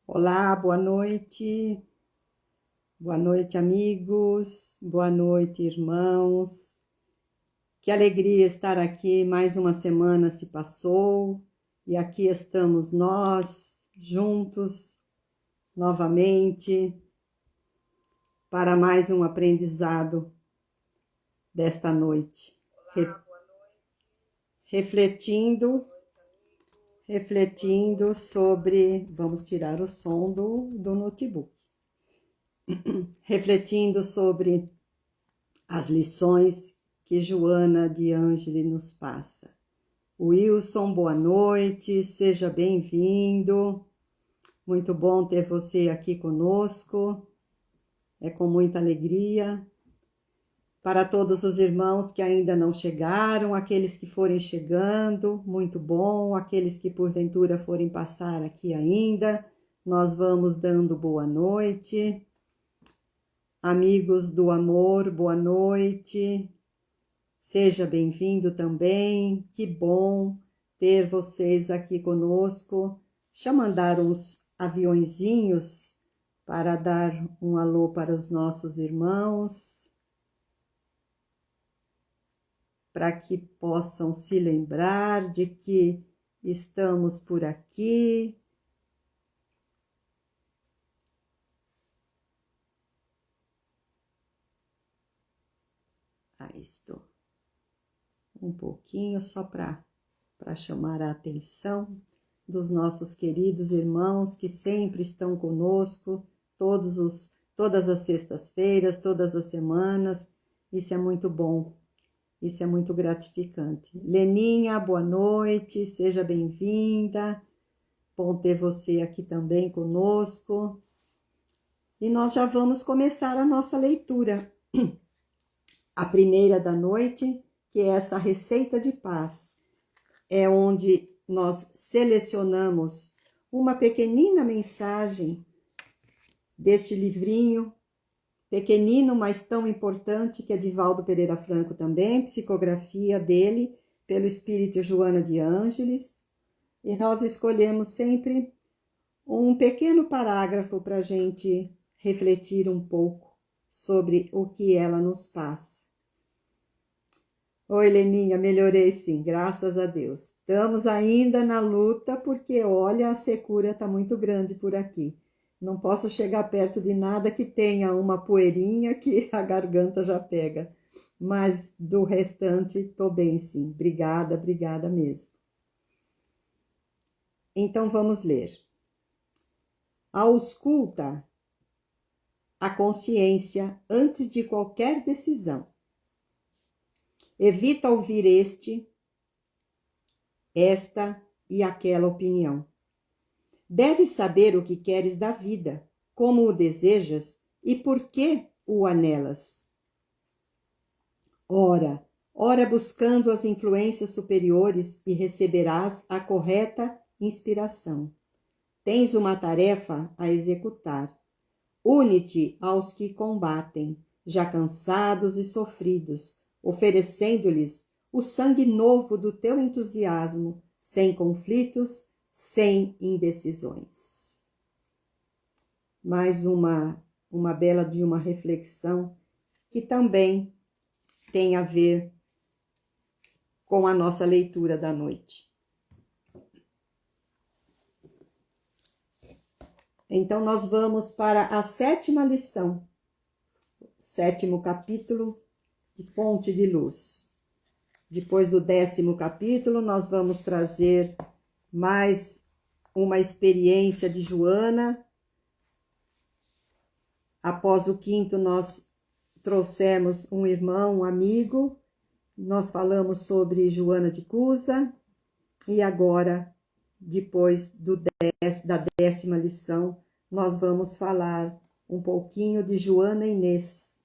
Olá, boa noite, amigos, boa noite, irmãos. Que alegria estar aqui, mais uma semana se passou e aqui estamos nós, juntos, novamente, para mais um aprendizado desta noite. Refletindo sobre... Vamos tirar o som do notebook. Refletindo sobre as lições que Joana de Ângeli nos passa. Wilson, boa noite, seja bem-vindo. Muito bom ter você aqui conosco. É com muita alegria. Para todos os irmãos que ainda não chegaram, aqueles que forem chegando, muito bom. Aqueles que porventura forem passar aqui ainda, nós vamos dando boa noite. Amigos do amor, boa noite. Seja bem-vindo também. Que bom ter vocês aqui conosco. Deixa eu mandar uns aviõezinhos para dar um alô para os nossos irmãos, para que possam se lembrar de que estamos por aqui. Aí estou. Um pouquinho só para chamar a atenção dos nossos queridos irmãos que sempre estão conosco, todas as sextas-feiras, todas as semanas. Isso é muito bom, isso é muito gratificante. Leninha, boa noite, seja bem-vinda. Bom ter você aqui também conosco. E nós já vamos começar a nossa leitura. A primeira da noite, que é essa receita de paz. É onde nós selecionamos uma pequenina mensagem deste livrinho, pequenino, mas tão importante, que é de Valdo Pereira Franco também, psicografia dele, pelo espírito Joana de Ângeles. E nós escolhemos sempre um pequeno parágrafo para a gente refletir um pouco sobre o que ela nos passa. Oi, Leninha, melhorei sim, graças a Deus. Estamos ainda na luta porque, olha, a secura está muito grande por aqui. Não posso chegar perto de nada que tenha uma poeirinha que a garganta já pega. Mas do restante, estou bem sim. Obrigada, obrigada mesmo. Então, vamos ler. Ausculta a consciência antes de qualquer decisão. Evita ouvir esta e aquela opinião. Deves saber o que queres da vida, como o desejas e por que o anelas. Ora buscando as influências superiores e receberás a correta inspiração. Tens uma tarefa a executar. Une-te aos que combatem, já cansados e sofridos, oferecendo-lhes o sangue novo do teu entusiasmo, sem conflitos, sem indecisões. Mais uma bela de uma reflexão que também tem a ver com a nossa leitura da noite. Então, nós vamos para a 7ª lição, 7º capítulo de Fonte de Luz. Depois do 10º capítulo, nós vamos trazer mais uma experiência de Joana. Após o 5º, nós trouxemos um irmão, um amigo. Nós falamos sobre Joana de Cusa. E agora, depois da 10ª lição, nós vamos falar um pouquinho de Joana Inês.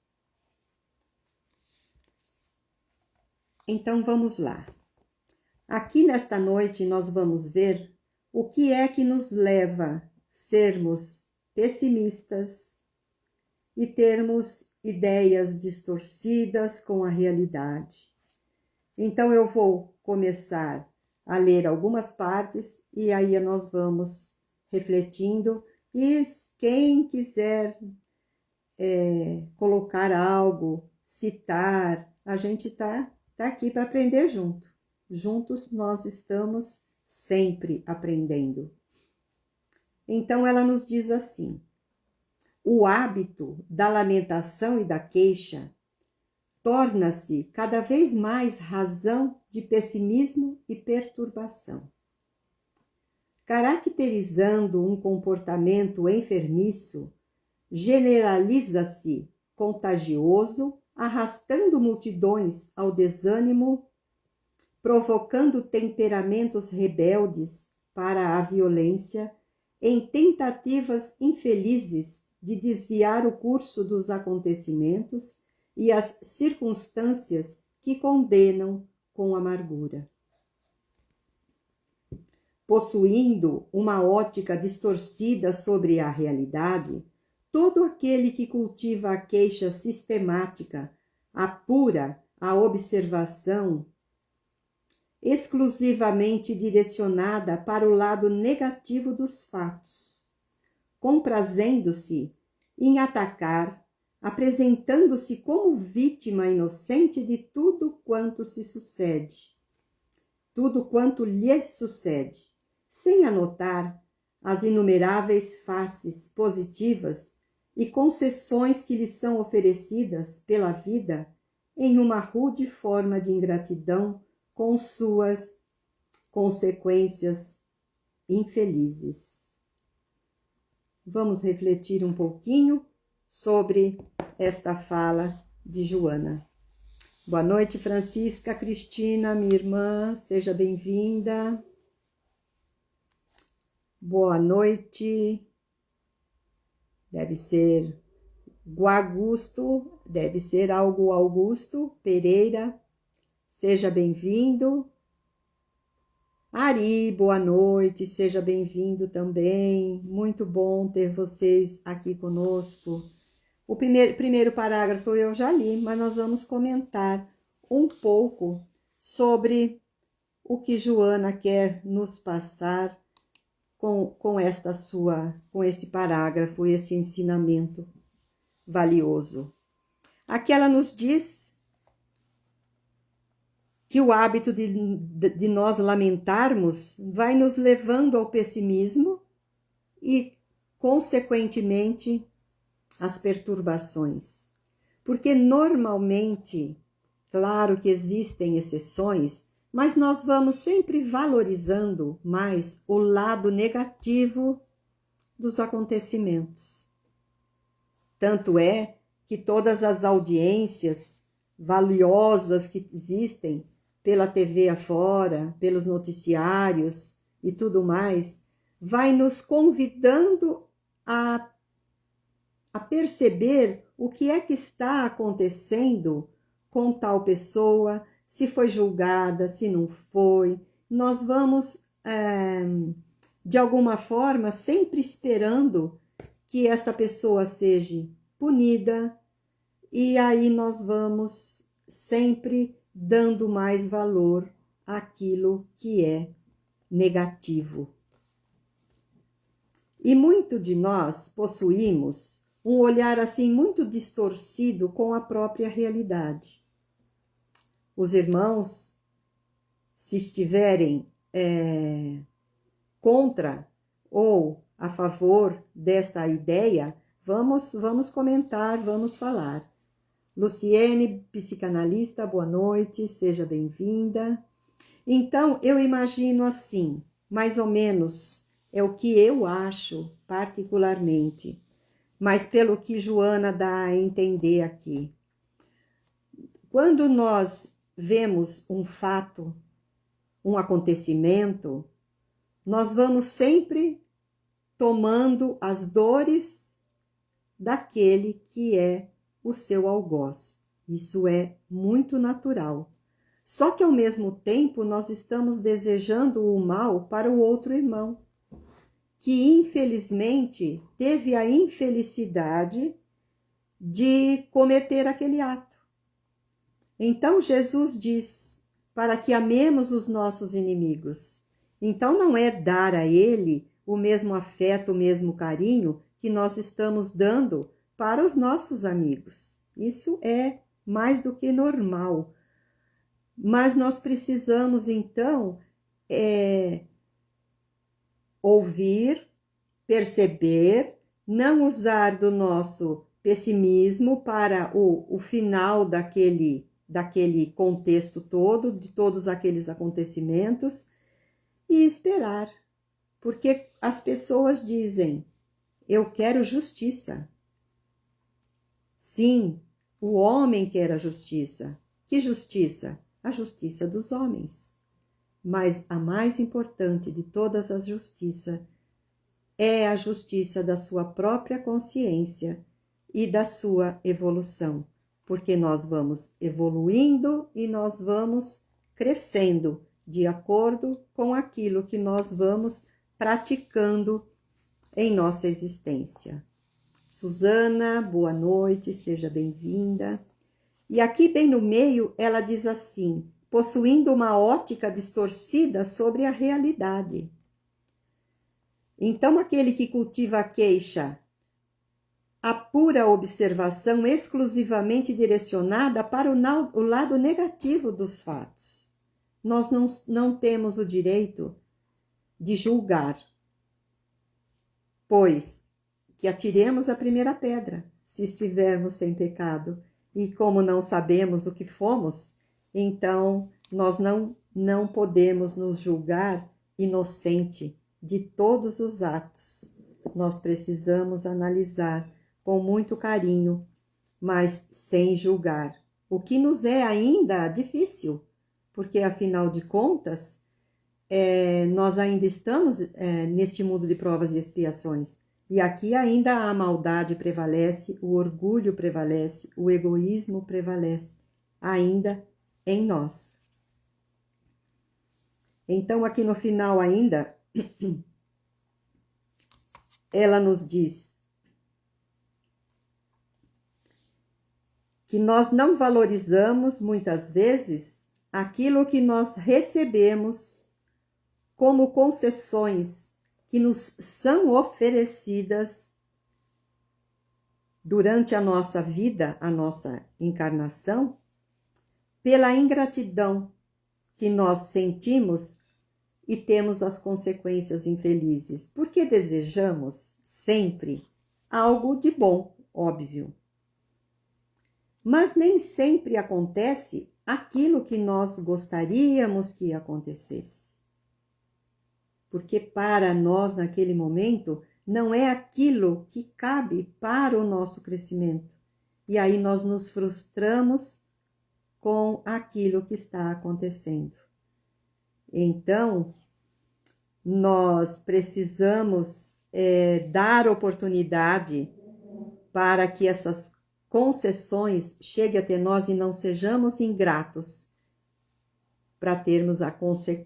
Então, vamos lá. Aqui nesta noite, nós vamos ver o que é que nos leva a sermos pessimistas e termos ideias distorcidas com a realidade. Então, eu vou começar a ler algumas partes e aí nós vamos refletindo E quem quiser colocar algo, citar, a gente tá aqui para aprender junto. Juntos nós estamos sempre aprendendo. Então ela nos diz assim: o hábito da lamentação e da queixa torna-se cada vez mais razão de pessimismo e perturbação. Caracterizando um comportamento enfermiço, generaliza-se contagioso, arrastando multidões ao desânimo, provocando temperamentos rebeldes para a violência, em tentativas infelizes de desviar o curso dos acontecimentos e as circunstâncias que condenam com amargura. Possuindo uma ótica distorcida sobre a realidade, todo aquele que cultiva a queixa sistemática apura a observação exclusivamente direcionada para o lado negativo dos fatos, comprazendo-se em atacar, apresentando-se como vítima inocente de tudo quanto se sucede, tudo quanto lhe sucede, sem anotar as inumeráveis faces positivas e concessões que lhe são oferecidas pela vida em uma rude forma de ingratidão com suas consequências infelizes. Vamos refletir um pouquinho sobre esta fala de Joana. Boa noite, Francisca Cristina, minha irmã, seja bem-vinda. Boa noite. Deve ser Guagusto, deve ser algo Augusto Pereira. Seja bem-vindo. Ari, boa noite, seja bem-vindo também. Muito bom ter vocês aqui conosco. O primeiro parágrafo eu já li, mas nós vamos comentar um pouco sobre o que Joana quer nos passar com este parágrafo, esse ensinamento valioso. Aqui ela nos diz que o hábito de nós lamentarmos vai nos levando ao pessimismo e, consequentemente, às perturbações. Porque normalmente, claro que existem exceções, mas nós vamos sempre valorizando mais o lado negativo dos acontecimentos. Tanto é que todas as audiências valiosas que existem pela TV afora, pelos noticiários e tudo mais, vai nos convidando a perceber o que é que está acontecendo com tal pessoa, se foi julgada, se não foi. Nós vamos, de alguma forma, sempre esperando que essa pessoa seja punida, e aí nós vamos sempre dando mais valor àquilo que é negativo. E muito de nós possuímos um olhar assim muito distorcido com a própria realidade. Os irmãos, se estiverem contra ou a favor desta ideia, vamos comentar, vamos falar. Luciene, psicanalista, boa noite, seja bem-vinda. Então, eu imagino assim, mais ou menos, é o que eu acho particularmente, mas pelo que Joana dá a entender aqui. Quando nós vemos um fato, um acontecimento, nós vamos sempre tomando as dores daquele que é o seu algoz. Isso é muito natural. Só que, ao mesmo tempo, nós estamos desejando o mal para o outro irmão, que, infelizmente, teve a infelicidade de cometer aquele ato. Então, Jesus diz, para que amemos os nossos inimigos. Então, não é dar a ele o mesmo afeto, o mesmo carinho que nós estamos dando para os nossos amigos. Isso é mais do que normal. Mas nós precisamos, então, ouvir, perceber, não usar do nosso pessimismo para o final daquele contexto todo, de todos aqueles acontecimentos, e esperar. Porque as pessoas dizem, eu quero justiça. Sim, o homem quer a justiça. Que justiça? A justiça dos homens. Mas a mais importante de todas as justiças é a justiça da sua própria consciência e da sua evolução, porque nós vamos evoluindo e nós vamos crescendo de acordo com aquilo que nós vamos praticando em nossa existência. Suzana, boa noite, seja bem-vinda. E aqui bem no meio ela diz assim, possuindo uma ótica distorcida sobre a realidade. Então aquele que cultiva a queixa, a pura observação exclusivamente direcionada para o lado negativo dos fatos. Nós não temos o direito de julgar, pois que atiremos a primeira pedra, se estivermos sem pecado. E como não sabemos o que fomos, então nós não podemos nos julgar inocente de todos os atos. Nós precisamos analisar com muito carinho, mas sem julgar, o que nos é ainda difícil, porque afinal de contas, nós ainda estamos neste mundo de provas e expiações, e aqui ainda a maldade prevalece, o orgulho prevalece, o egoísmo prevalece, ainda em nós. Então aqui no final ainda, ela nos diz que nós não valorizamos, muitas vezes, aquilo que nós recebemos como concessões que nos são oferecidas durante a nossa vida, a nossa encarnação, pela ingratidão que nós sentimos e temos as consequências infelizes, porque desejamos sempre algo de bom, óbvio. Mas nem sempre acontece aquilo que nós gostaríamos que acontecesse. Porque para nós, naquele momento, não é aquilo que cabe para o nosso crescimento. E aí nós nos frustramos com aquilo que está acontecendo. Então, nós precisamos dar oportunidade para que essas concessões cheguem até nós e não sejamos ingratos para termos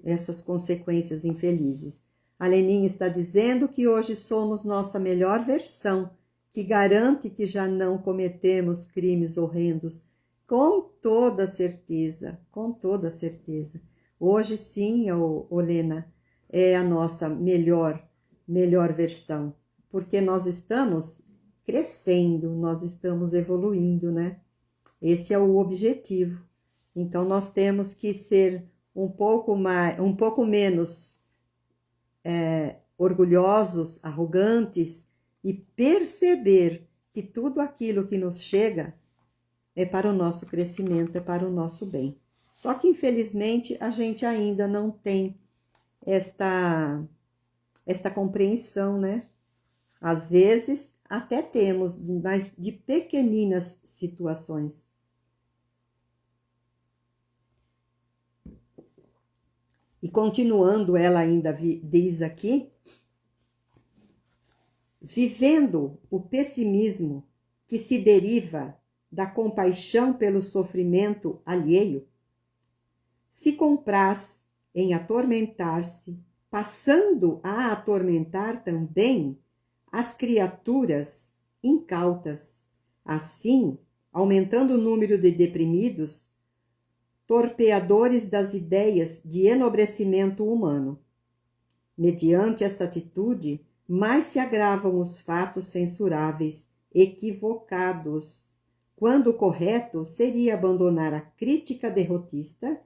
essas consequências infelizes. A Leninha está dizendo que hoje somos nossa melhor versão, que garante que já não cometemos crimes horrendos, com toda certeza, com toda certeza. Hoje sim, Olena, é a nossa melhor versão, porque nós estamos crescendo, nós estamos evoluindo, né? Esse é o objetivo. Então nós temos que ser um pouco menos orgulhosos, arrogantes e perceber que tudo aquilo que nos chega é para o nosso crescimento, é para o nosso bem. Só que infelizmente a gente ainda não tem esta compreensão, né? Às vezes até temos, mas de pequeninas situações. E continuando, ela ainda diz aqui, vivendo o pessimismo que se deriva da compaixão pelo sofrimento alheio, se compraz em atormentar-se, passando a atormentar também as criaturas incautas, assim aumentando o número de deprimidos, torpeadores das ideias de enobrecimento humano. Mediante esta atitude, mais se agravam os fatos censuráveis, equivocados, quando o correto seria abandonar a crítica derrotista,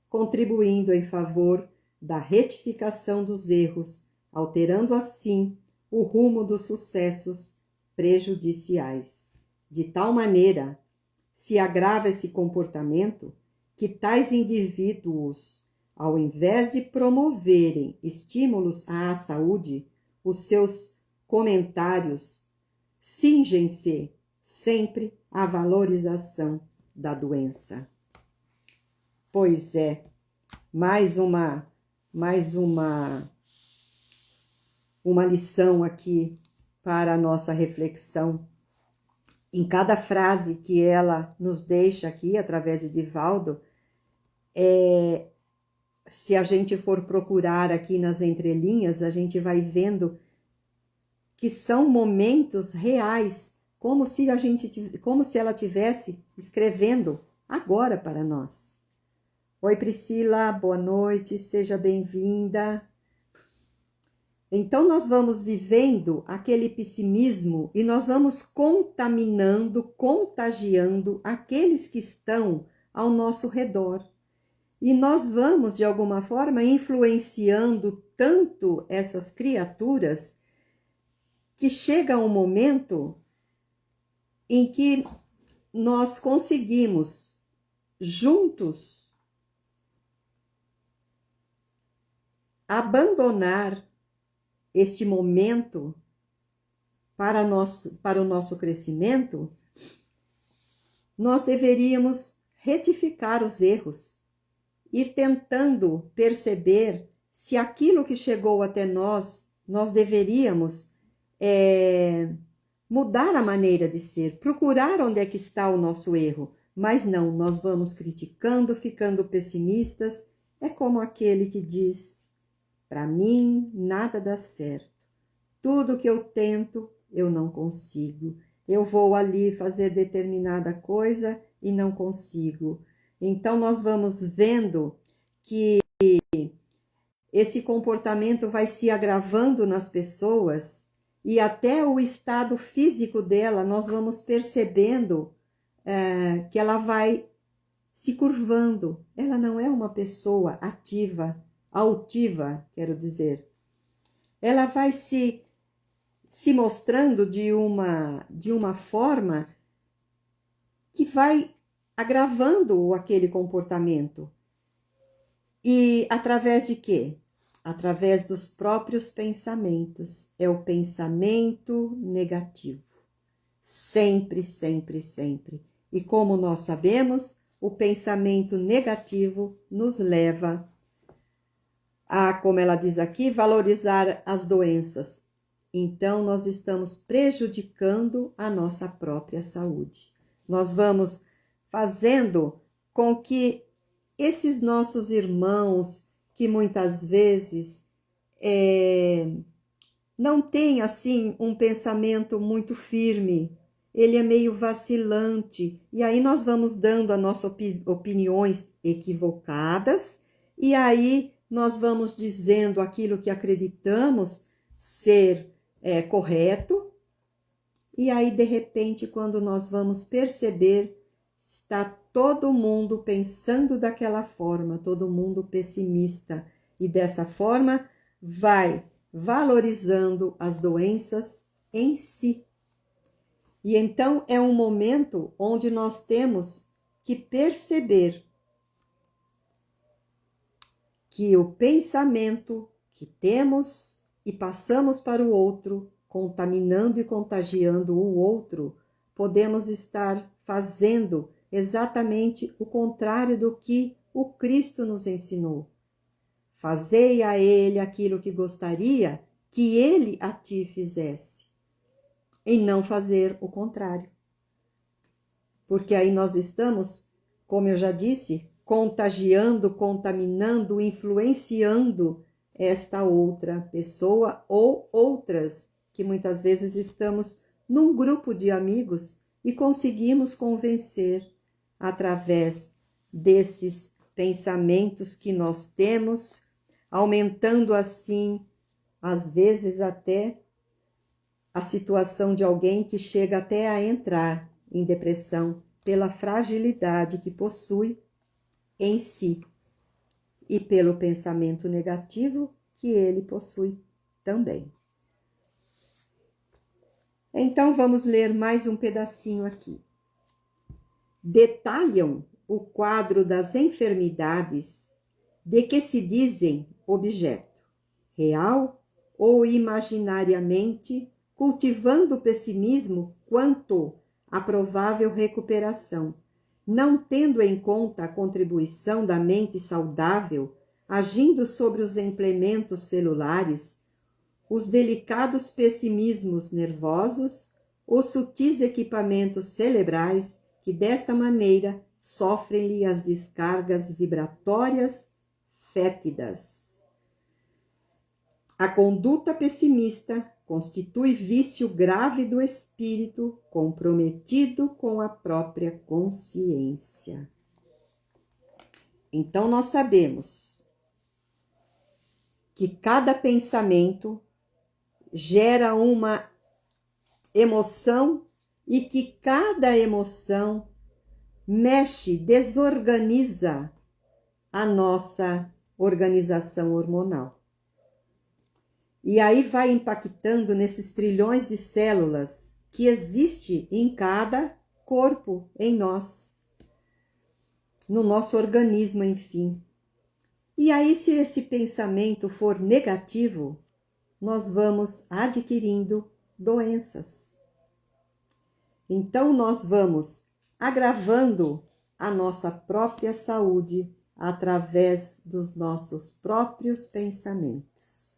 contribuindo em favor da retificação dos erros, alterando assim o rumo dos sucessos prejudiciais. De tal maneira, se agrava esse comportamento que tais indivíduos, ao invés de promoverem estímulos à saúde, os seus comentários cingem-se sempre à valorização da doença. Pois é, mais uma lição aqui para a nossa reflexão. Em cada frase que ela nos deixa aqui, através de Divaldo, se a gente for procurar aqui nas entrelinhas, a gente vai vendo que são momentos reais, como se ela tivesse escrevendo agora para nós. Oi, Priscila, boa noite, seja bem-vinda. Então, nós vamos vivendo aquele pessimismo e nós vamos contaminando, contagiando aqueles que estão ao nosso redor. E nós vamos, de alguma forma, influenciando tanto essas criaturas que chega um momento em que nós conseguimos, juntos, abandonar este momento para o nosso crescimento. Nós deveríamos retificar os erros, ir tentando perceber se aquilo que chegou até nós deveríamos mudar a maneira de ser, procurar onde é que está o nosso erro. Mas não, nós vamos criticando, ficando pessimistas. É como aquele que diz: para mim nada dá certo, tudo que eu tento eu não consigo, eu vou ali fazer determinada coisa e não consigo. Então nós vamos vendo que esse comportamento vai se agravando nas pessoas e até o estado físico dela nós vamos percebendo que ela vai se curvando. Ela não é uma pessoa ativa, altiva, quero dizer. Ela vai se mostrando de uma forma que vai agravando aquele comportamento. E através de quê? Através dos próprios pensamentos. É o pensamento negativo. Sempre, sempre, sempre. E como nós sabemos, o pensamento negativo nos leva a, como ela diz aqui, valorizar as doenças. Então, nós estamos prejudicando a nossa própria saúde. Nós vamos fazendo com que esses nossos irmãos, que muitas vezes não têm assim um pensamento muito firme, ele é meio vacilante, e aí nós vamos dando as nossas opiniões equivocadas, e aí nós vamos dizendo aquilo que acreditamos ser correto, e aí de repente quando nós vamos perceber, está todo mundo pensando daquela forma, todo mundo pessimista, e dessa forma vai valorizando as doenças em si. E então é um momento onde nós temos que perceber que o pensamento que temos e passamos para o outro, contaminando e contagiando o outro, podemos estar fazendo exatamente o contrário do que o Cristo nos ensinou. Fazei a ele aquilo que gostaria que ele a ti fizesse, e não fazer o contrário. Porque aí nós estamos, como eu já disse, contagiando, contaminando, influenciando esta outra pessoa ou outras, que muitas vezes estamos num grupo de amigos e conseguimos convencer através desses pensamentos que nós temos, aumentando assim às vezes até a situação de alguém que chega até a entrar em depressão pela fragilidade que possui em si e pelo pensamento negativo que ele possui também. Então vamos ler mais um pedacinho aqui. Detalham o quadro das enfermidades de que se dizem objeto, real ou imaginariamente, cultivando o pessimismo quanto à provável recuperação, não tendo em conta a contribuição da mente saudável, agindo sobre os implementos celulares, os delicados pessimismos nervosos, os sutis equipamentos cerebrais, que desta maneira sofrem-lhe as descargas vibratórias fétidas. A conduta pessimista constitui vício grave do espírito comprometido com a própria consciência. Então nós sabemos que cada pensamento gera uma emoção e que cada emoção mexe, desorganiza a nossa organização hormonal. E aí vai impactando nesses trilhões de células que existe em cada corpo, em nós, no nosso organismo, enfim. E aí, se esse pensamento for negativo, nós vamos adquirindo doenças. Então, nós vamos agravando a nossa própria saúde através dos nossos próprios pensamentos.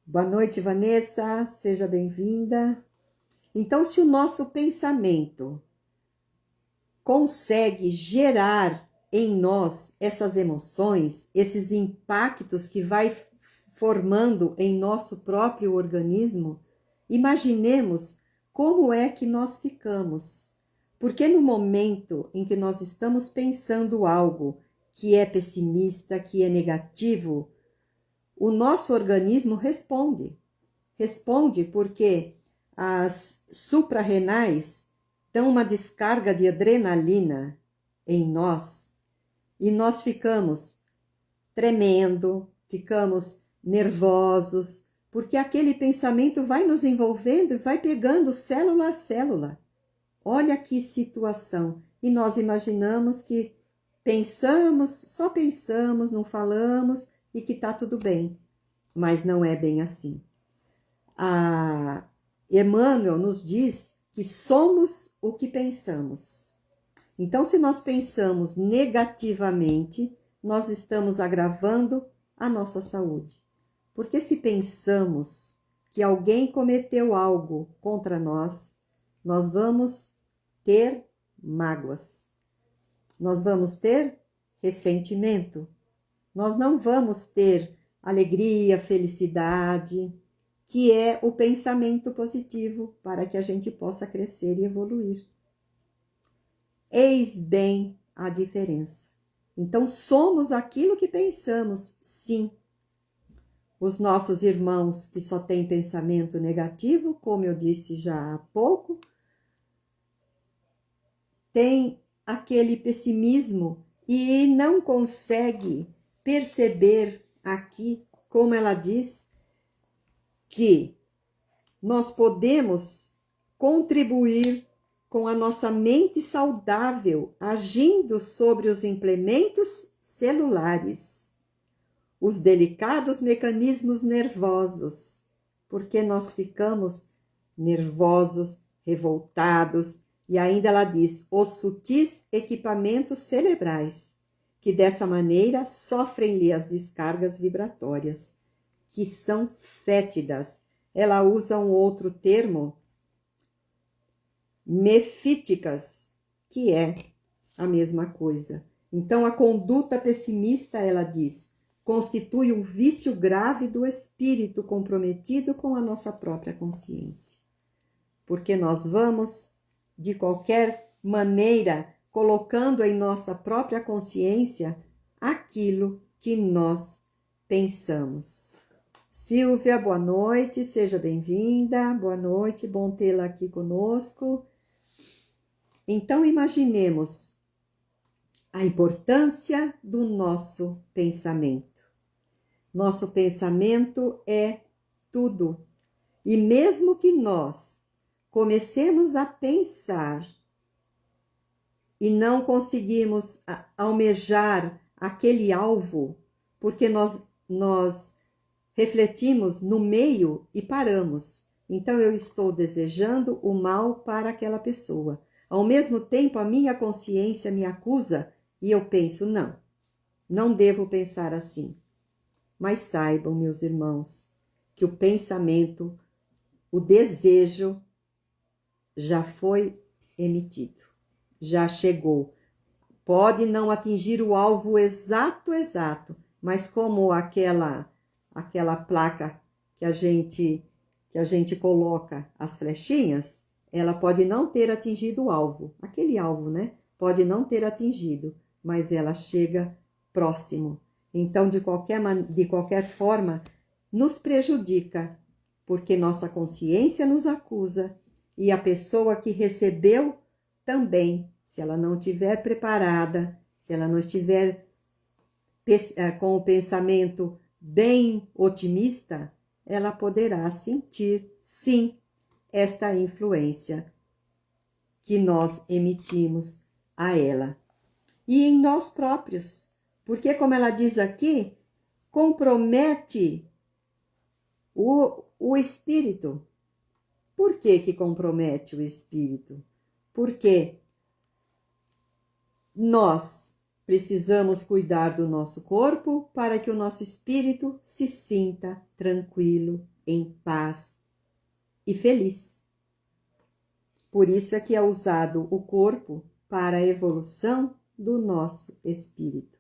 Boa noite, Vanessa, seja bem-vinda. Então, se o nosso pensamento consegue gerar em nós essas emoções, esses impactos que vai formando em nosso próprio organismo, imaginemos como é que nós ficamos. Porque no momento em que nós estamos pensando algo que é pessimista, que é negativo, o nosso organismo responde. Responde porque as suprarrenais dão uma descarga de adrenalina em nós e nós ficamos tremendo, ficamos nervosos, porque aquele pensamento vai nos envolvendo e vai pegando célula a célula. Olha que situação. E nós imaginamos que pensamos, só pensamos, não falamos e que está tudo bem. Mas não é bem assim. A Emmanuel nos diz que somos o que pensamos. Então, se nós pensamos negativamente, nós estamos agravando a nossa saúde. Porque se pensamos que alguém cometeu algo contra nós, nós vamos ter mágoas. Nós vamos ter ressentimento. Nós não vamos ter alegria, felicidade, que é o pensamento positivo para que a gente possa crescer e evoluir. Eis bem a diferença. Então, somos aquilo que pensamos, sim. Os nossos irmãos que só têm pensamento negativo, como eu disse já há pouco, têm aquele pessimismo e não consegue perceber aqui, como ela diz, que nós podemos contribuir com a nossa mente saudável, agindo sobre os implementos celulares, os delicados mecanismos nervosos, porque nós ficamos nervosos, revoltados, e ainda ela diz, os sutis equipamentos cerebrais, que dessa maneira sofrem-lhe as descargas vibratórias, que são fétidas. Ela usa um outro termo, mefíticas, que é a mesma coisa. Então, a conduta pessimista, ela diz, constitui um vício grave do espírito comprometido com a nossa própria consciência. Porque nós vamos, de qualquer maneira, colocando em nossa própria consciência aquilo que nós pensamos. Silvia, boa noite, seja bem-vinda. Boa noite, bom tê-la aqui conosco. Então, imaginemos a importância do nosso pensamento. Nosso pensamento é tudo. E mesmo que nós comecemos a pensar e não conseguimos almejar aquele alvo, porque nós refletimos no meio e paramos. Então, eu estou desejando o mal para aquela pessoa. Ao mesmo tempo, a minha consciência me acusa e eu penso, não devo pensar assim. Mas saibam, meus irmãos, que o pensamento, o desejo já foi emitido, já chegou. Pode não atingir o alvo exato, mas como aquela placa que a gente coloca as flechinhas, ela pode não ter atingido o alvo, aquele alvo, né? Pode não ter atingido, mas ela chega próximo. Então, de qualquer forma, nos prejudica, porque nossa consciência nos acusa e a pessoa que recebeu também, se ela não estiver preparada, se ela não estiver com o pensamento bem otimista, ela poderá sentir, sim, esta influência que nós emitimos a ela. E em nós próprios, porque, como ela diz aqui, compromete o espírito. Por que compromete o espírito? Porque nós precisamos cuidar do nosso corpo para que o nosso espírito se sinta tranquilo, em paz e feliz. Por isso é que é usado o corpo para a evolução do nosso espírito.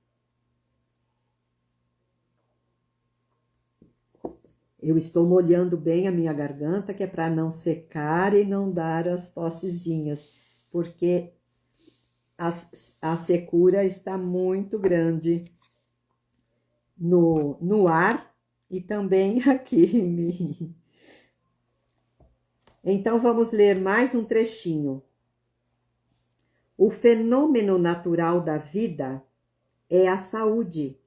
Eu estou molhando bem a minha garganta, que é para não secar e não dar as tossezinhas, porque a secura está muito grande no ar e também aqui em mim. Então, vamos ler mais um trechinho. O fenômeno natural da vida é a saúde.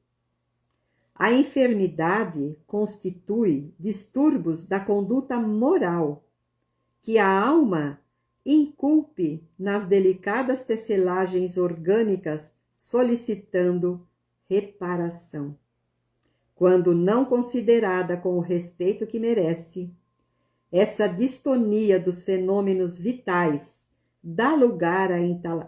A enfermidade constitui distúrbios da conduta moral, que a alma inculpe nas delicadas tecelagens orgânicas, solicitando reparação. Quando não considerada com o respeito que merece, essa distonia dos fenômenos vitais dá lugar a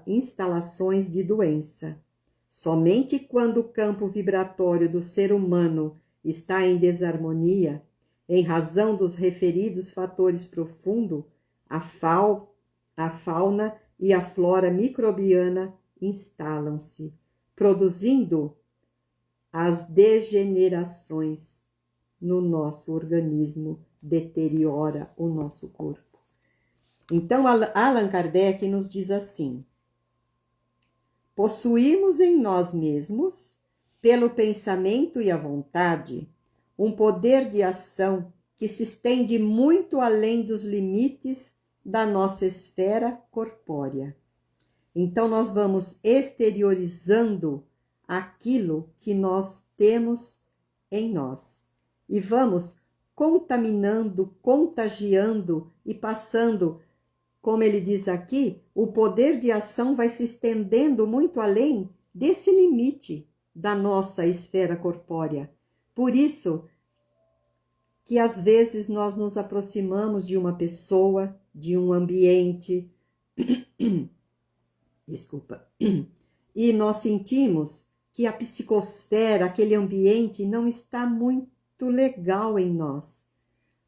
instalações de doença. Somente quando o campo vibratório do ser humano está em desarmonia, em razão dos referidos fatores profundos, a fauna e a flora microbiana instalam-se, produzindo as degenerações no nosso organismo, deteriora o nosso corpo. Então, Allan Kardec nos diz assim: possuímos em nós mesmos, pelo pensamento e a vontade, um poder de ação que se estende muito além dos limites da nossa esfera corpórea. Então, nós vamos exteriorizando aquilo que nós temos em nós e vamos contaminando, contagiando e passando, como ele diz aqui, o poder de ação vai se estendendo muito além desse limite da nossa esfera corpórea. Por isso que às vezes nós nos aproximamos de uma pessoa, de um ambiente, e nós sentimos que a psicosfera, aquele ambiente, não está muito legal em nós.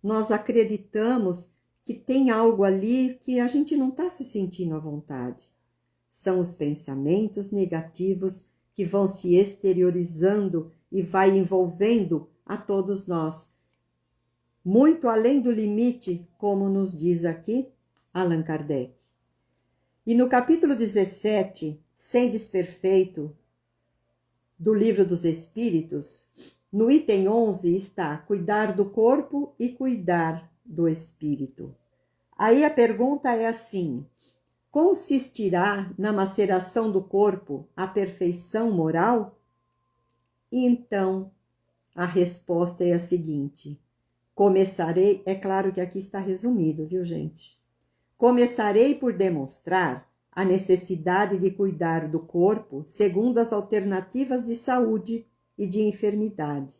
Nós acreditamos que tem algo ali que a gente não está se sentindo à vontade. São os pensamentos negativos que vão se exteriorizando e vai envolvendo a todos nós. Muito além do limite, como nos diz aqui Allan Kardec. E no capítulo 17, Sem Desperfeito, do Livro dos Espíritos, No item 11 está cuidar do corpo e cuidar do espírito. Aí a pergunta é assim: consistirá na maceração do corpo a perfeição moral? E então, a resposta é a seguinte: começarei, é claro que aqui está resumido, viu, gente? Começarei por demonstrar a necessidade de cuidar do corpo segundo as alternativas de saúde e de enfermidade.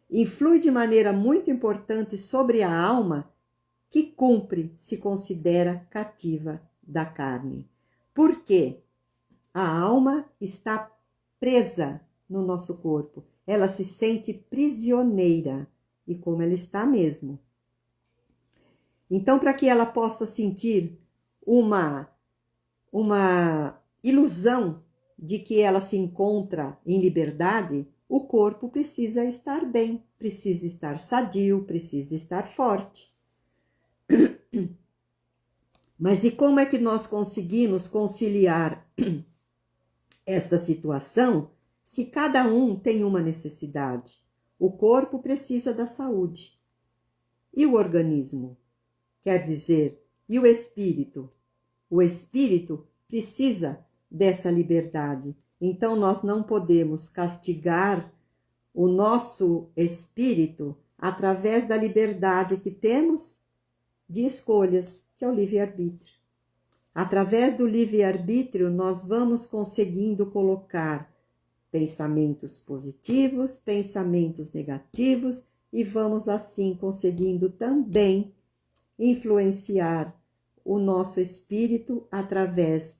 Influi de maneira muito importante sobre a alma, que cumpre se considera cativa da carne. Por quê? A alma está presa no nosso corpo. Ela se sente prisioneira, e como ela está mesmo. Então, para que ela possa sentir uma ilusão de que ela se encontra em liberdade, o corpo precisa estar bem, precisa estar sadio, precisa estar forte. Mas e como é que nós conseguimos conciliar esta situação se cada um tem uma necessidade? O corpo precisa da saúde. E o organismo? Quer dizer, e o espírito? O espírito precisa dessa liberdade. Então, nós não podemos castigar o nosso espírito através da liberdade que temos de escolhas, que é o livre-arbítrio. Através do livre-arbítrio, nós vamos conseguindo colocar pensamentos positivos, pensamentos negativos, e vamos assim conseguindo também influenciar o nosso espírito através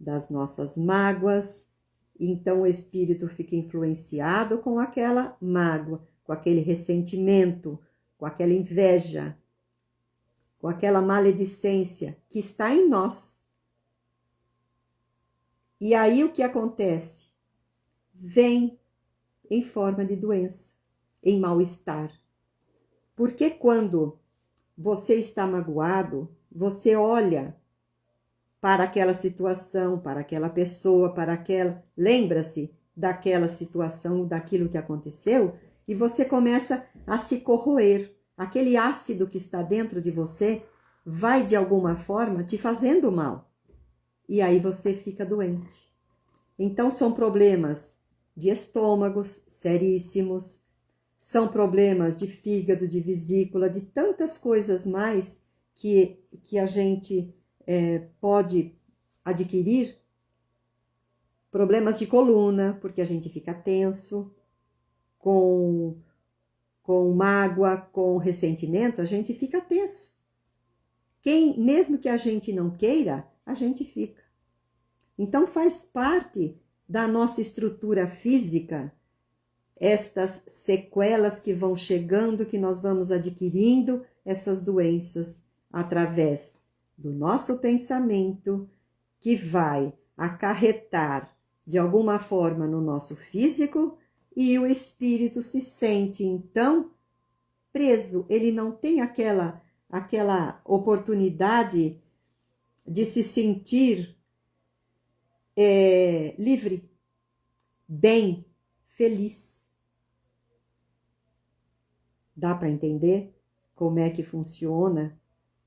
das nossas mágoas. Então o espírito fica influenciado com aquela mágoa, com aquele ressentimento, com aquela inveja, com aquela maledicência que está em nós. E aí o que acontece? Vem em forma de doença, em mal-estar. Porque quando você está magoado, você olha para aquela situação, para aquela pessoa, para aquela... Lembra-se daquela situação, daquilo que aconteceu, e você começa a se corroer. Aquele ácido que está dentro de você vai, de alguma forma, te fazendo mal. E aí você fica doente. Então, são problemas de estômagos seríssimos, são problemas de fígado, de vesícula, de tantas coisas mais que a gente pode adquirir. Problemas de coluna, porque a gente fica tenso, com mágoa, com ressentimento, a gente fica tenso. Mesmo que a gente não queira, a gente fica. Então faz parte da nossa estrutura física estas sequelas que vão chegando, que nós vamos adquirindo essas doenças através do nosso pensamento, que vai acarretar de alguma forma no nosso físico, e o espírito se sente então preso. Ele não tem aquela oportunidade de se sentir livre, bem, feliz. Dá para entender como é que funciona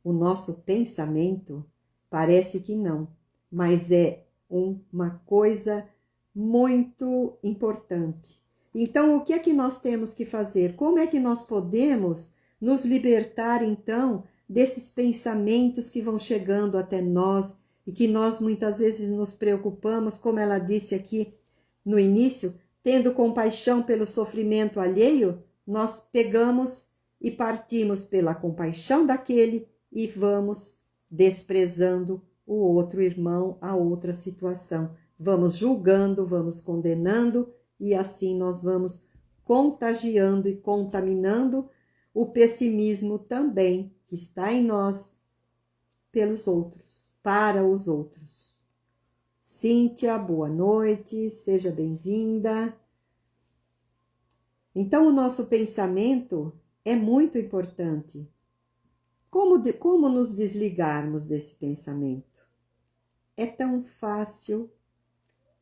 o nosso pensamento? Parece que não, mas é uma coisa muito importante. Então, o que é que nós temos que fazer? Como é que nós podemos nos libertar, então, desses pensamentos que vão chegando até nós e que nós muitas vezes nos preocupamos, como ela disse aqui no início, tendo compaixão pelo sofrimento alheio, nós pegamos e partimos pela compaixão daquele e vamos desprezando o outro irmão, a outra situação. Vamos julgando, vamos condenando, e assim nós vamos contagiando e contaminando o pessimismo também que está em nós pelos outros, para os outros. Cíntia, boa noite, seja bem-vinda. Então, o nosso pensamento é muito importante. Como nos desligarmos desse pensamento? É tão fácil,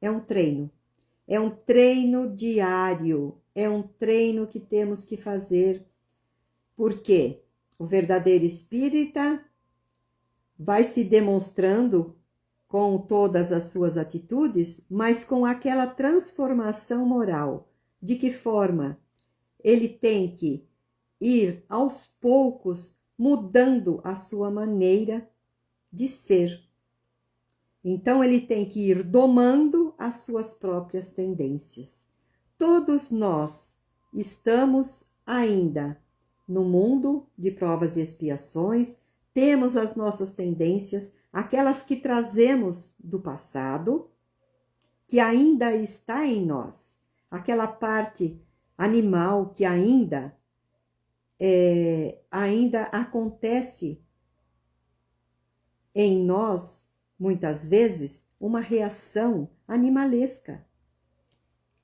é um treino diário, é um treino que temos que fazer, porque o verdadeiro espírita vai se demonstrando com todas as suas atitudes, mas com aquela transformação moral. De que forma? Ele tem que ir aos poucos mudando a sua maneira de ser. Então ele tem que ir domando as suas próprias tendências. Todos nós estamos ainda no mundo de provas e expiações, temos as nossas tendências, aquelas que trazemos do passado, que ainda está em nós, aquela parte animal que ainda acontece em nós, muitas vezes, uma reação animalesca.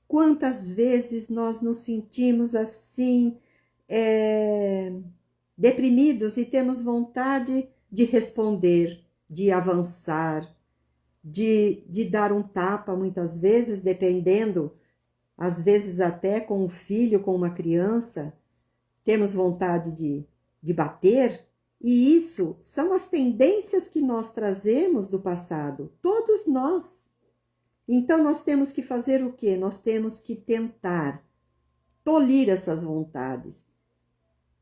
Quantas vezes nós nos sentimos assim, deprimidos e temos vontade de responder, de avançar, de dar um tapa, muitas vezes, dependendo, às vezes até com um filho, com uma criança, temos vontade de bater, e isso são as tendências que nós trazemos do passado, todos nós. Então nós temos que fazer o quê? Nós temos que tentar tolir essas vontades,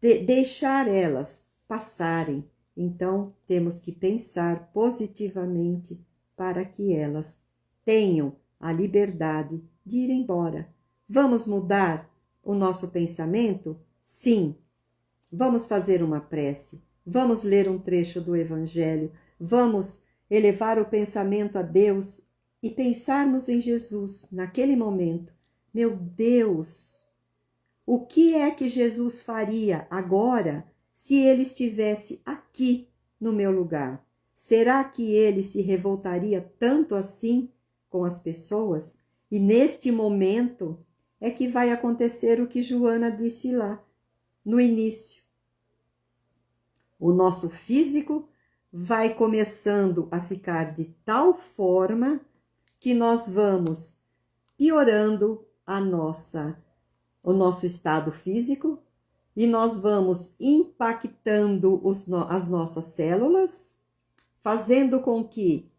deixar elas passarem. Então temos que pensar positivamente para que elas tenham a liberdade de ir embora. Vamos mudar o nosso pensamento? Sim. Vamos fazer uma prece, vamos ler um trecho do Evangelho, vamos elevar o pensamento a Deus e pensarmos em Jesus naquele momento. Meu Deus, o que é que Jesus faria agora se ele estivesse aqui no meu lugar? Será que ele se revoltaria tanto assim com as pessoas? E neste momento é que vai acontecer o que Joana disse lá no início. O nosso físico vai começando a ficar de tal forma que nós vamos piorando o nosso estado físico e nós vamos impactando as nossas células, fazendo com que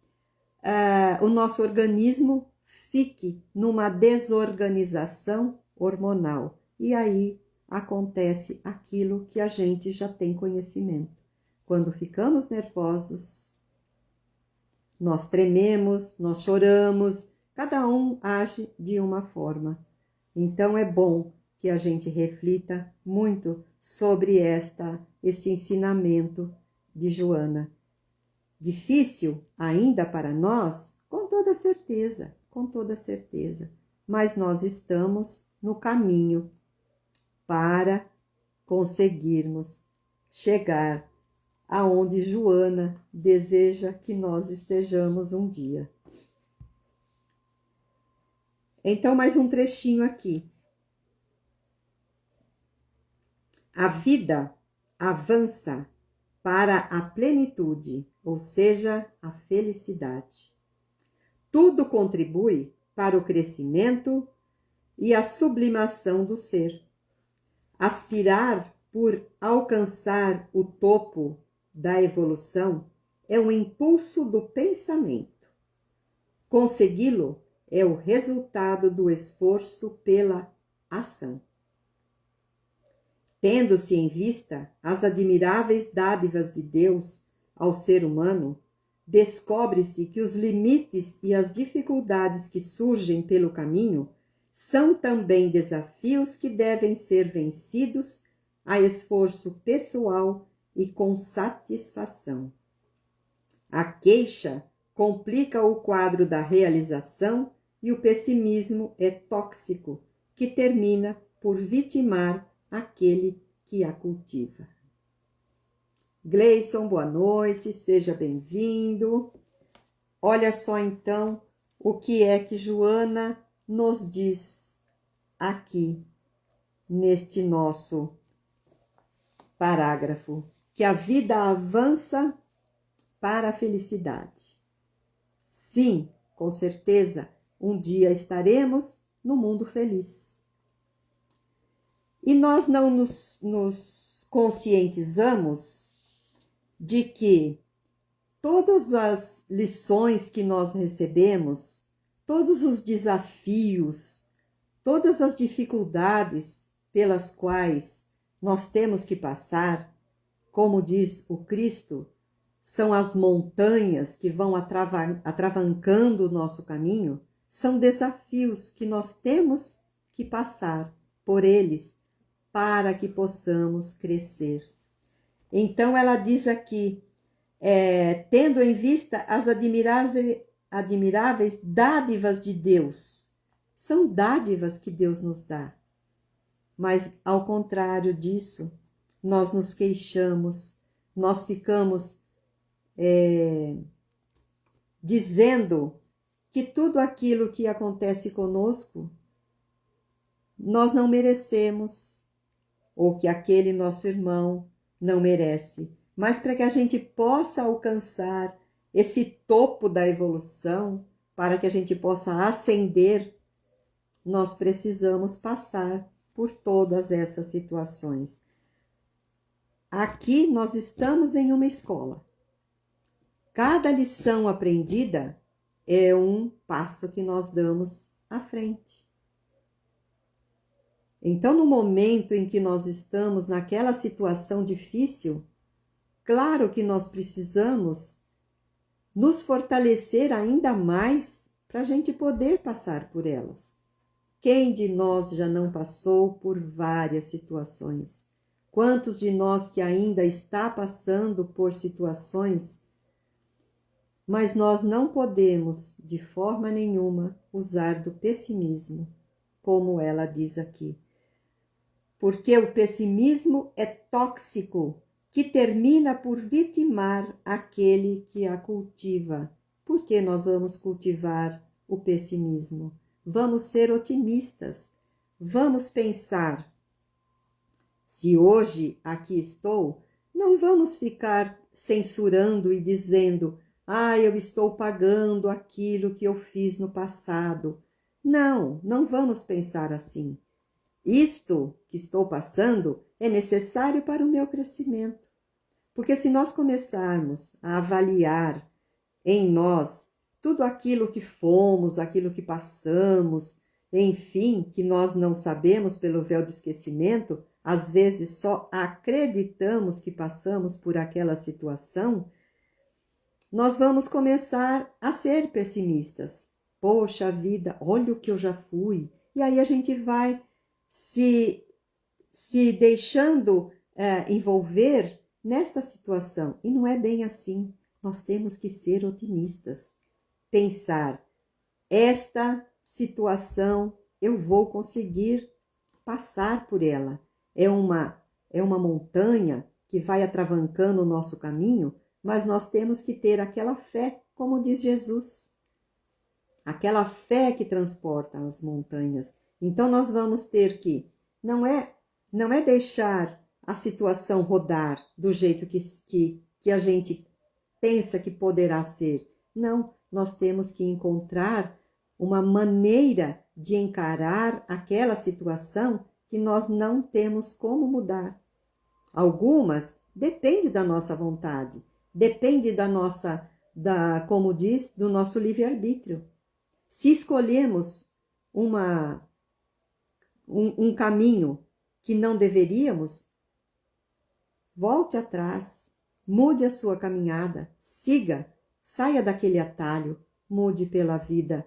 o nosso organismo fique numa desorganização hormonal. E aí acontece aquilo que a gente já tem conhecimento. Quando ficamos nervosos, nós trememos, nós choramos, cada um age de uma forma. Então é bom que a gente reflita muito sobre este ensinamento de Joana. Difícil ainda para nós? Com toda certeza, mas nós estamos no caminho para conseguirmos chegar aonde Joana deseja que nós estejamos um dia. Então, mais um trechinho aqui. A vida avança para a plenitude, ou seja, a felicidade. Tudo contribui para o crescimento e a sublimação do ser. Aspirar por alcançar o topo da evolução é um impulso do pensamento. Consegui-lo é o resultado do esforço pela ação. Tendo-se em vista as admiráveis dádivas de Deus ao ser humano, descobre-se que os limites e as dificuldades que surgem pelo caminho são também desafios que devem ser vencidos a esforço pessoal e com satisfação. A queixa complica o quadro da realização e o pessimismo é tóxico, que termina por vitimar aquele que a cultiva. Gleison, boa noite, seja bem-vindo. Olha só então o que é que Joana nos diz aqui neste nosso parágrafo, que a vida avança para a felicidade. Sim, com certeza, um dia estaremos no mundo feliz. E nós não nos conscientizamos de que todas as lições que nós recebemos, todos os desafios, todas as dificuldades pelas quais nós temos que passar, como diz o Cristo, são as montanhas que vão atravancando o nosso caminho, são desafios que nós temos que passar por eles para que possamos crescer. Então ela diz aqui, tendo em vista as admiráveis dádivas de Deus. São dádivas que Deus nos dá. Mas, ao contrário disso, nós nos queixamos, nós ficamos dizendo que tudo aquilo que acontece conosco, nós não merecemos, ou que aquele nosso irmão não merece. Mas para que a gente possa alcançar esse topo da evolução, para que a gente possa ascender, nós precisamos passar por todas essas situações. Aqui nós estamos em uma escola. Cada lição aprendida é um passo que nós damos à frente. Então, no momento em que nós estamos naquela situação difícil, claro que nós precisamos nos fortalecer ainda mais para a gente poder passar por elas. Quem de nós já não passou por várias situações? Quantos de nós que ainda está passando por situações, mas nós não podemos, de forma nenhuma, usar do pessimismo, como ela diz aqui. Porque o pessimismo é tóxico, que termina por vitimar aquele que a cultiva. Por que nós vamos cultivar o pessimismo? Vamos ser otimistas, vamos pensar. Se hoje aqui estou, não vamos ficar censurando e dizendo: eu estou pagando aquilo que eu fiz no passado. Não, não vamos pensar assim. Isto que estou passando é necessário para o meu crescimento. Porque se nós começarmos a avaliar em nós tudo aquilo que fomos, aquilo que passamos, enfim, que nós não sabemos pelo véu do esquecimento, às vezes só acreditamos que passamos por aquela situação, nós vamos começar a ser pessimistas. Poxa vida, olha o que eu já fui. E aí a gente vai se deixando envolver nesta situação. E não é bem assim. Nós temos que ser otimistas. Pensar, esta situação eu vou conseguir passar por ela. É uma montanha que vai atravancando o nosso caminho, mas nós temos que ter aquela fé, como diz Jesus. Aquela fé que transporta as montanhas. Então nós vamos ter que, não é deixar a situação rodar do jeito que a gente pensa que poderá ser. Não, nós temos que encontrar uma maneira de encarar aquela situação que nós não temos como mudar. Algumas depende da nossa vontade, depende como diz, do nosso livre-arbítrio. Se escolhemos um caminho que não deveríamos, volte atrás, mude a sua caminhada, siga, saia daquele atalho, mude pela vida,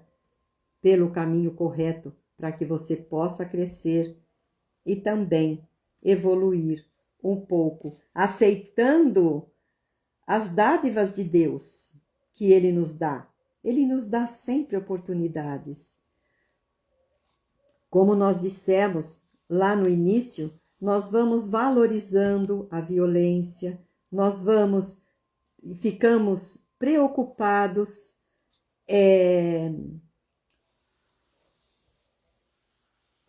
pelo caminho correto, para que você possa crescer e também evoluir um pouco, aceitando as dádivas de Deus que Ele nos dá. Ele nos dá sempre oportunidades. Como nós dissemos lá no início, nós vamos valorizando a violência, ficamos preocupados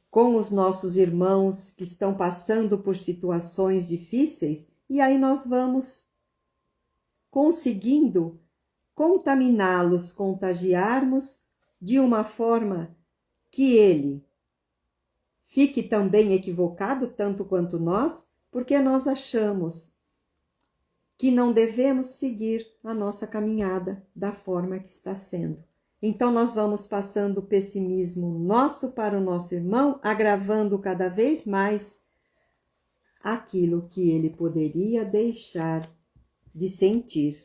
com os nossos irmãos que estão passando por situações difíceis, e aí nós vamos conseguindo contaminá-los, contagiarmos de uma forma que ele fique também equivocado tanto quanto nós, porque nós achamos que não devemos seguir a nossa caminhada da forma que está sendo. Então nós vamos passando o pessimismo nosso para o nosso irmão, agravando cada vez mais aquilo que ele poderia deixar de sentir.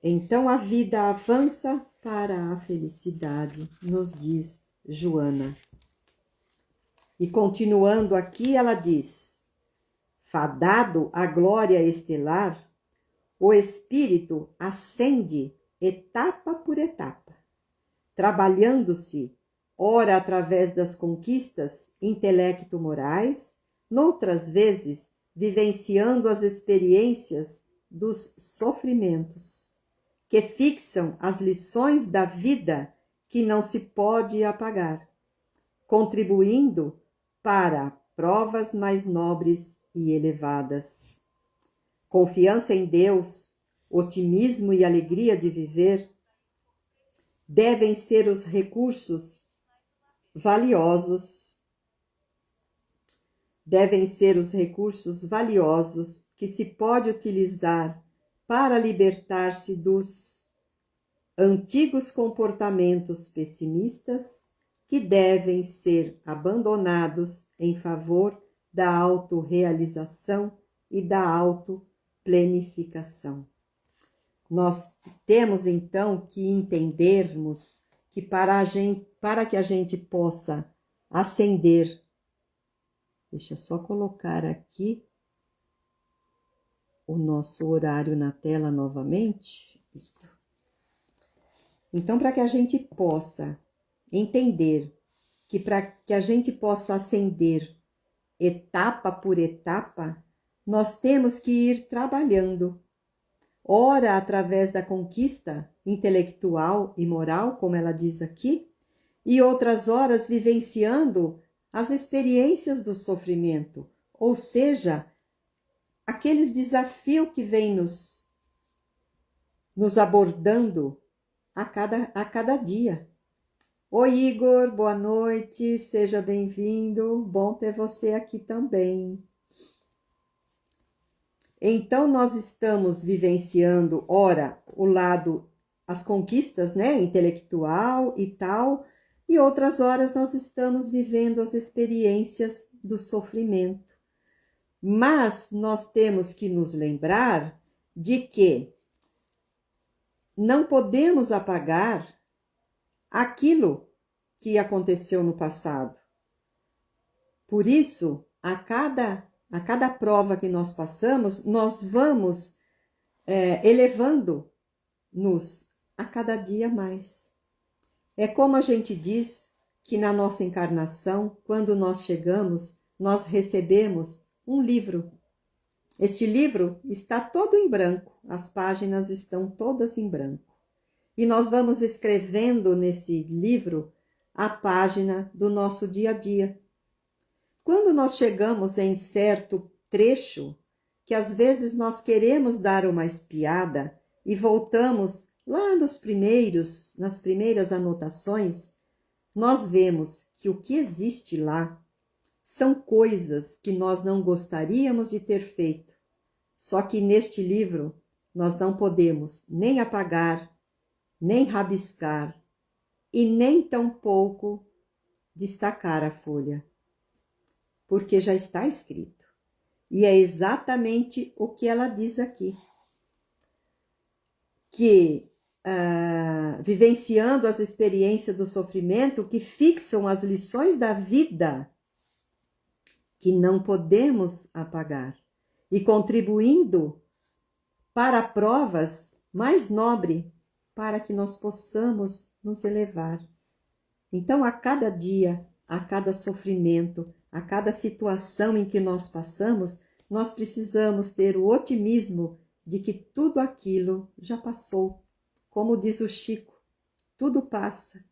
Então a vida avança para a felicidade, nos diz Joana. E continuando aqui, ela diz: fadado à glória estelar, o espírito ascende etapa por etapa, trabalhando-se, ora através das conquistas intelecto-morais, noutras vezes vivenciando as experiências dos sofrimentos, que fixam as lições da vida que não se pode apagar, contribuindo para provas mais nobres e elevadas. Confiança em Deus, otimismo e alegria de viver devem ser os recursos valiosos. Devem ser os recursos valiosos que se pode utilizar para libertar-se dos antigos comportamentos pessimistas que devem ser abandonados em favor da autorrealização e da autoplenificação. Nós temos então que entendermos que para que a gente possa ascender, deixa eu só colocar aqui o nosso horário na tela novamente. Então, para que a gente possa entender que para que a gente possa ascender etapa por etapa, nós temos que ir trabalhando, ora através da conquista intelectual e moral, como ela diz aqui, e outras horas vivenciando as experiências do sofrimento, ou seja, aqueles desafios que vêm nos abordando a cada dia. Oi, Igor, boa noite, seja bem-vindo, bom ter você aqui também. Então, nós estamos vivenciando, ora, as conquistas, né, intelectual e tal, e outras horas nós estamos vivendo as experiências do sofrimento. Mas nós temos que nos lembrar de que não podemos apagar aquilo que aconteceu no passado. Por isso, a cada prova que nós passamos, nós vamos elevando-nos a cada dia mais. É como a gente diz que na nossa encarnação, quando nós chegamos, nós recebemos um livro. Este livro está todo em branco, as páginas estão todas em branco. E nós vamos escrevendo nesse livro a página do nosso dia a dia. Quando nós chegamos em certo trecho, que às vezes nós queremos dar uma espiada e voltamos lá nas primeiras anotações, nós vemos que o que existe lá são coisas que nós não gostaríamos de ter feito. Só que neste livro nós não podemos nem apagar, nem rabiscar e nem tampouco destacar a folha, porque já está escrito. E é exatamente o que ela diz aqui, que vivenciando as experiências do sofrimento que fixam as lições da vida que não podemos apagar e contribuindo para provas mais nobres para que nós possamos nos elevar. Então, a cada dia, a cada sofrimento, a cada situação em que nós passamos, nós precisamos ter o otimismo de que tudo aquilo já passou. Como diz o Chico, tudo passa.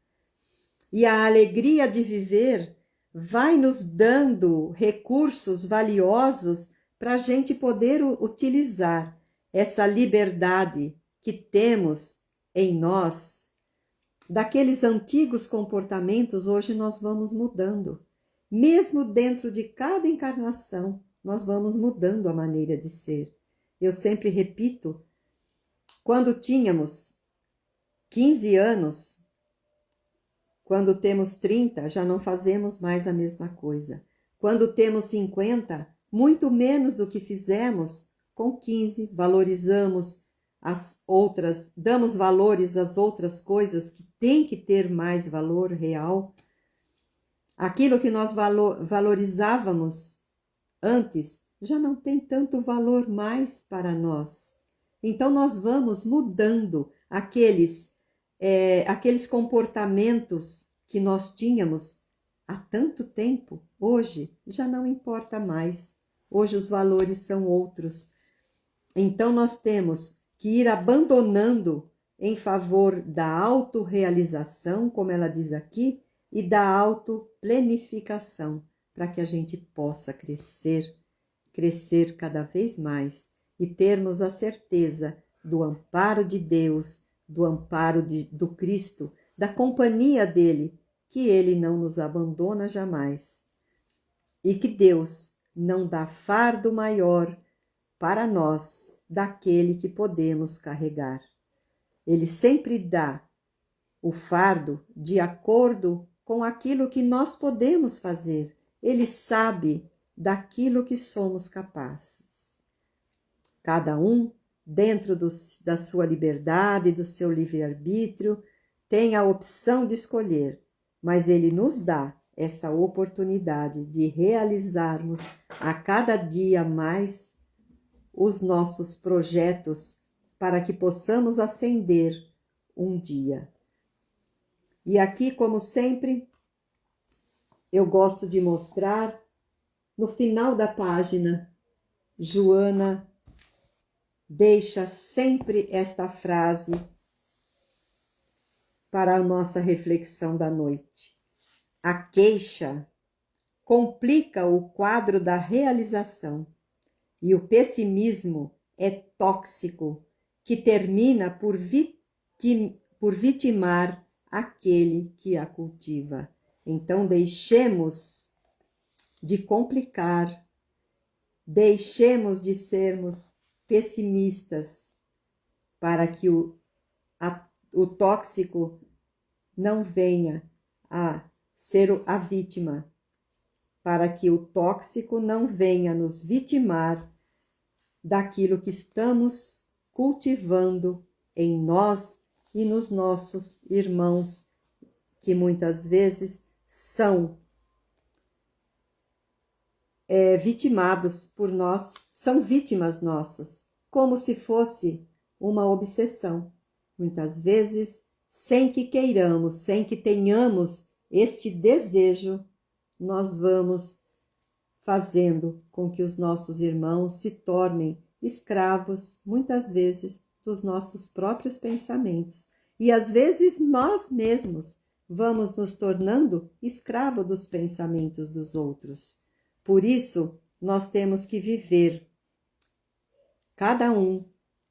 E a alegria de viver vai nos dando recursos valiosos para a gente poder utilizar essa liberdade que temos em nós. Daqueles antigos comportamentos, hoje nós vamos mudando. mesmo dentro de cada encarnação, nós vamos mudando a maneira de ser. Eu sempre repito, quando tínhamos 15 anos, quando temos 30, já não fazemos mais a mesma coisa. Quando temos 50, muito menos do que fizemos com 15, valorizamos as outras, damos valores às outras coisas que têm que ter mais valor real. Aquilo que nós valorizávamos antes já não tem tanto valor mais para nós. Então nós vamos mudando aqueles comportamentos que nós tínhamos há tanto tempo. Hoje já não importa mais. Hoje os valores são outros. Então nós temos que ir abandonando em favor da autorrealização, como ela diz aqui, e da autoplenificação, para que a gente possa crescer cada vez mais e termos a certeza do amparo de Deus, do amparo do Cristo, da companhia dele, que ele não nos abandona jamais. E que Deus não dá fardo maior para nós daquele que podemos carregar. Ele sempre dá o fardo de acordo com aquilo que nós podemos fazer. Ele sabe daquilo que somos capazes. Cada um, dentro da sua liberdade, do seu livre-arbítrio, tem a opção de escolher, mas ele nos dá essa oportunidade de realizarmos a cada dia mais os nossos projetos para que possamos ascender um dia. E aqui, como sempre, eu gosto de mostrar, no final da página, Joana deixa sempre esta frase para a nossa reflexão da noite. A queixa complica o quadro da realização e o pessimismo é tóxico, que termina por vitimar aquele que a cultiva. Então deixemos de complicar, deixemos de sermos pessimistas para que o tóxico não venha a ser a vítima, para que o tóxico não venha nos vitimar daquilo que estamos cultivando em nós e nos nossos irmãos, que muitas vezes são vitimados por nós, são vítimas nossas, como se fosse uma obsessão. Muitas vezes, sem que queiramos, sem que tenhamos este desejo, nós vamos fazendo com que os nossos irmãos se tornem escravos, muitas vezes, dos nossos próprios pensamentos. E às vezes nós mesmos vamos nos tornando escravos dos pensamentos dos outros. Por isso, nós temos que viver, cada um,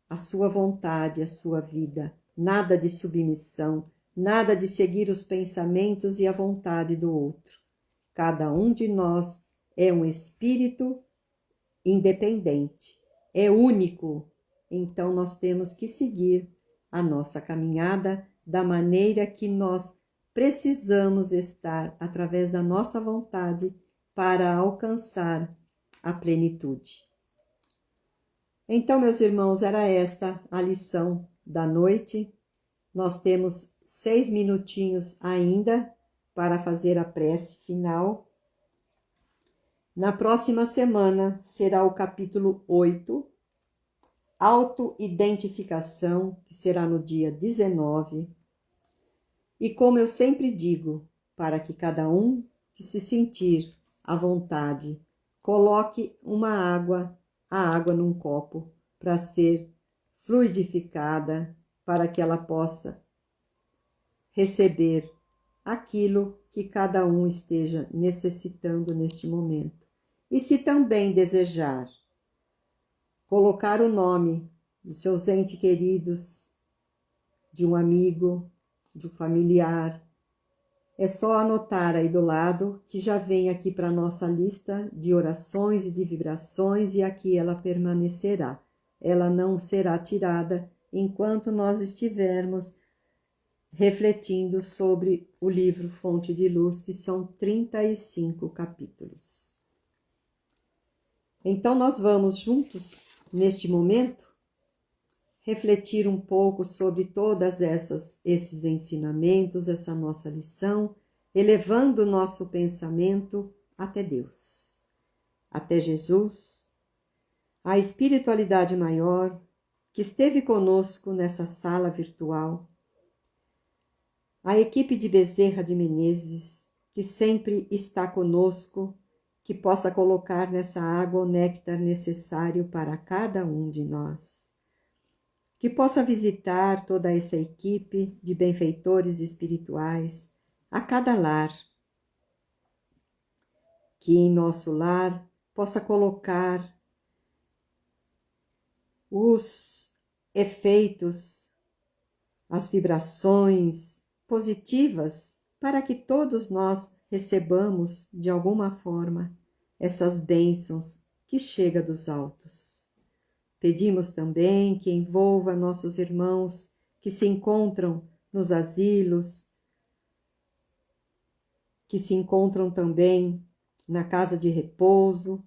a sua vontade, a sua vida. Nada de submissão, nada de seguir os pensamentos e a vontade do outro. Cada um de nós é um espírito independente, é único. Então, nós temos que seguir a nossa caminhada da maneira que nós precisamos estar, através da nossa vontade, para alcançar a plenitude. Então, meus irmãos, era esta a lição da noite. Nós temos 6 minutinhos ainda para fazer a prece final. Na próxima semana será o capítulo 8, autoidentificação, que será no dia 19. E como eu sempre digo, para que cada um que se sentir à vontade, coloque a água num copo para ser fluidificada, para que ela possa receber aquilo que cada um esteja necessitando neste momento. E se também desejar colocar o nome dos seus entes queridos, de um amigo, de um familiar, É só anotar aí do lado que já vem aqui para a nossa lista de orações e de vibrações e aqui ela permanecerá. Ela não será tirada enquanto nós estivermos refletindo sobre o livro Fonte de Luz, que são 35 capítulos. Então nós vamos juntos, neste momento, refletir um pouco sobre todas esses ensinamentos, essa nossa lição, elevando o nosso pensamento até Deus, até Jesus, a espiritualidade maior que esteve conosco nessa sala virtual, a equipe de Bezerra de Menezes, que sempre está conosco, que possa colocar nessa água o néctar necessário para cada um de nós. Que possa visitar toda essa equipe de benfeitores espirituais a cada lar. Que em nosso lar possa colocar os efeitos, as vibrações positivas para que todos nós recebamos de alguma forma essas bênçãos que chegam dos altos. Pedimos também que envolva nossos irmãos que se encontram nos asilos, que se encontram também na casa de repouso,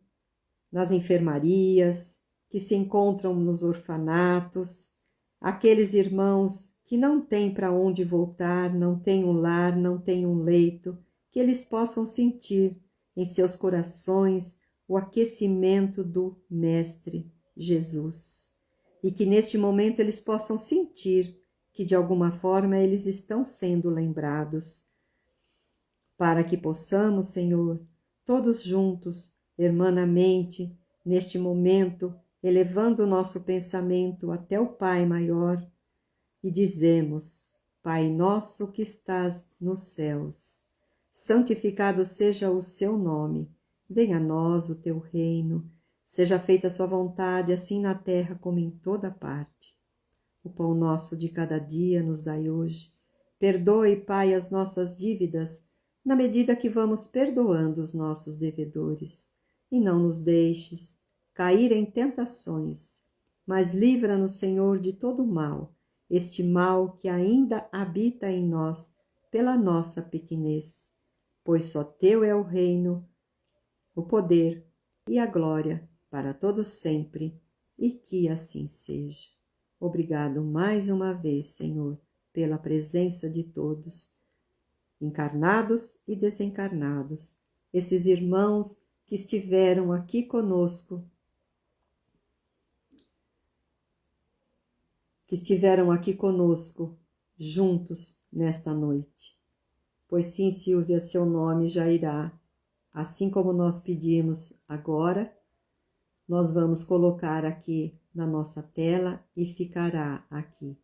nas enfermarias, que se encontram nos orfanatos, aqueles irmãos que não têm para onde voltar, não têm um lar, não têm um leito, que eles possam sentir em seus corações o aquecimento do Mestre Jesus, e que neste momento eles possam sentir que de alguma forma eles estão sendo lembrados, para que possamos, Senhor, todos juntos, hermanamente, neste momento, elevando o nosso pensamento até o Pai maior, e dizemos: Pai nosso que estás nos céus, santificado seja o seu nome, venha a nós o teu reino, seja feita a sua vontade, assim na terra como em toda parte. O pão nosso de cada dia nos dai hoje. Perdoe, Pai, as nossas dívidas, na medida que vamos perdoando os nossos devedores. E não nos deixes cair em tentações, mas livra-nos, Senhor, de todo mal, este mal que ainda habita em nós pela nossa pequenez. Pois só teu é o reino, o poder e a glória, para todos sempre, e que assim seja. Obrigado mais uma vez, Senhor, pela presença de todos, encarnados e desencarnados, esses irmãos que estiveram aqui conosco, juntos nesta noite. Pois sim, Silvia, seu nome já irá, assim como nós pedimos agora, nós vamos colocar aqui na nossa tela e ficará aqui.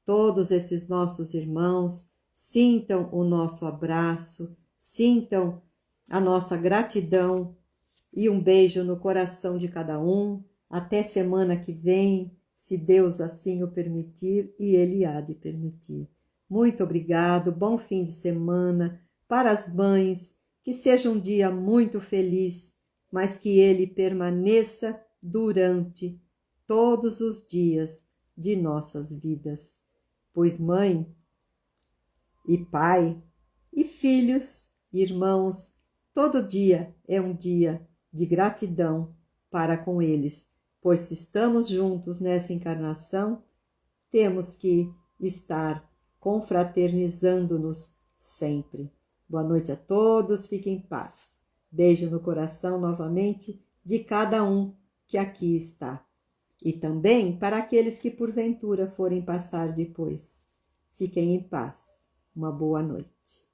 Todos esses nossos irmãos sintam o nosso abraço, sintam a nossa gratidão e um beijo no coração de cada um. Até semana que vem, se Deus assim o permitir, e Ele há de permitir. Muito obrigado, bom fim de semana para as mães, que seja um dia muito feliz, mas que ele permaneça durante todos os dias de nossas vidas. Pois mãe e pai e filhos, irmãos, todo dia é um dia de gratidão para com eles, pois se estamos juntos nessa encarnação, temos que estar confraternizando-nos sempre. Boa noite a todos, fiquem em paz. Beijo no coração novamente de cada um que aqui está. E também para aqueles que porventura forem passar depois. Fiquem em paz. Uma boa noite.